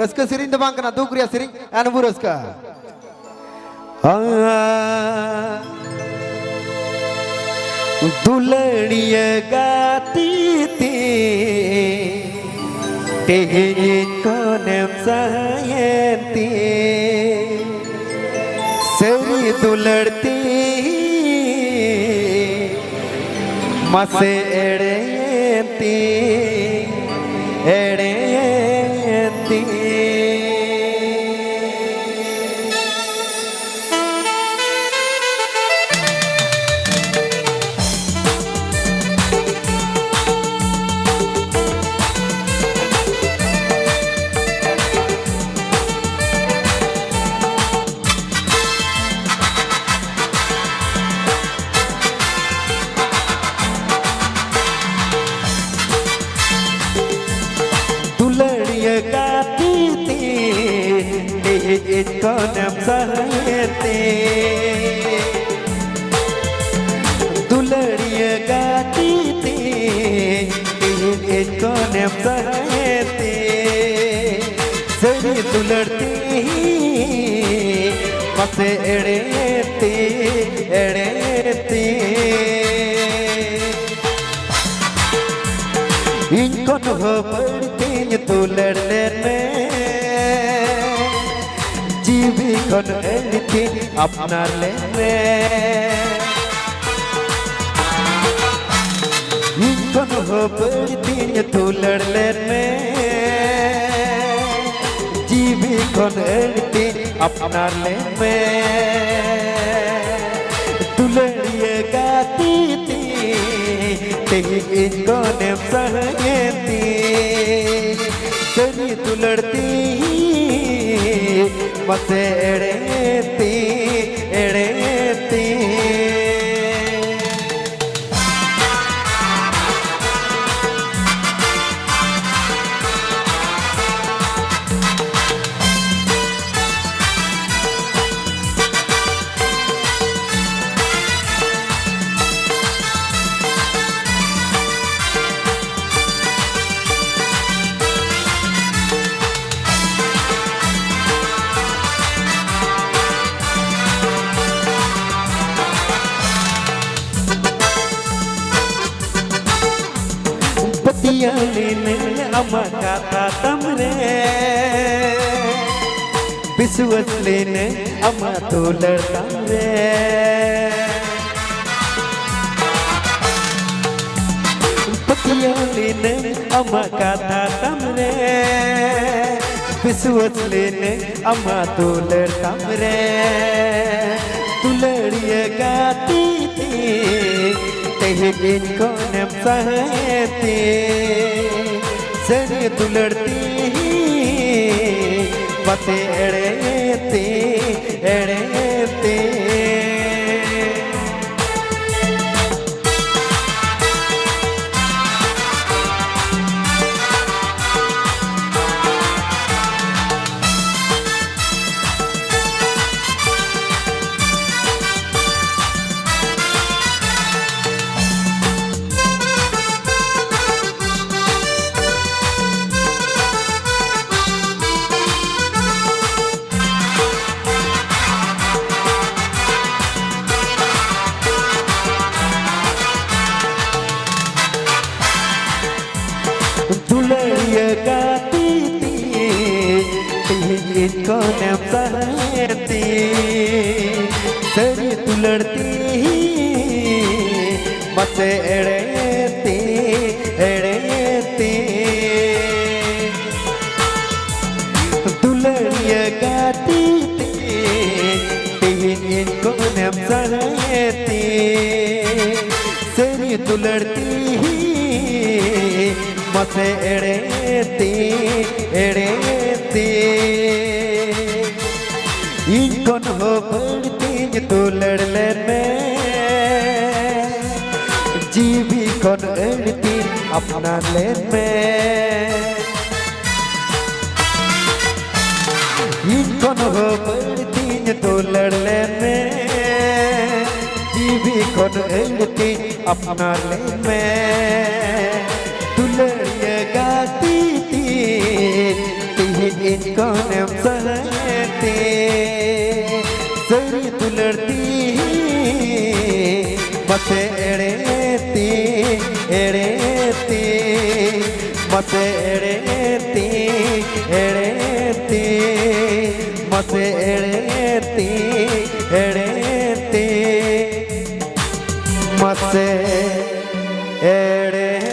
Eska siring debang kena tu kriya siring anubur eska. दुलड़िया गाती थी तेरे कोने सायंती सरी दुलड़ती मसे एड़ेती एड़ेती गाती थी इनको नम सहते दुलड़िया गाती थी इनको नम सहते सरी दुलड़ती मसे एड़ेती एड़ेती इनको न हो पड़ती तू लड़ने में जीवी कौन एलिथी अपना लेने इनको न हो पड़ती तू लड़ने में जीवी कौन एलिथी अपना लेने तू लड़िए गाती थी इनको ने सहती सरी दुलड़ती मसे एड़ेती एड़ेती ने अमा कथा तमरे विश्वास लेने अमा तो लड़ता रे पतिया लेने अमा कथा तमरे विश्वास लेने अमा तो लड़ता रे दुलड़िया गाती थी इनको नम सहती सरी दुलड़ती मते एड़ेती एड़ेती दुलड़िया गाती थी इनको नम सहती सरी दुलड़ती मसे एड़ेती एड़ेती दुलड़िया गाती थी इनको नम सहती सरी दुलड़ती मसे एड़ेती एड़ेती इनको न हो पड़ती तू लड़ने में जीवी कौन एड़ती अपना लेन में इनको न हो पड़ती तू लड़ने में जीवी कौन एड़ती अपना लेन में दुलड़िया गाती थी कौन सहती सरी दुलड़ती मसे एड़ेती एड़ेती मसे एड़ेती एड़ेती मसे एड़ेती एड़ेती मसे एड़े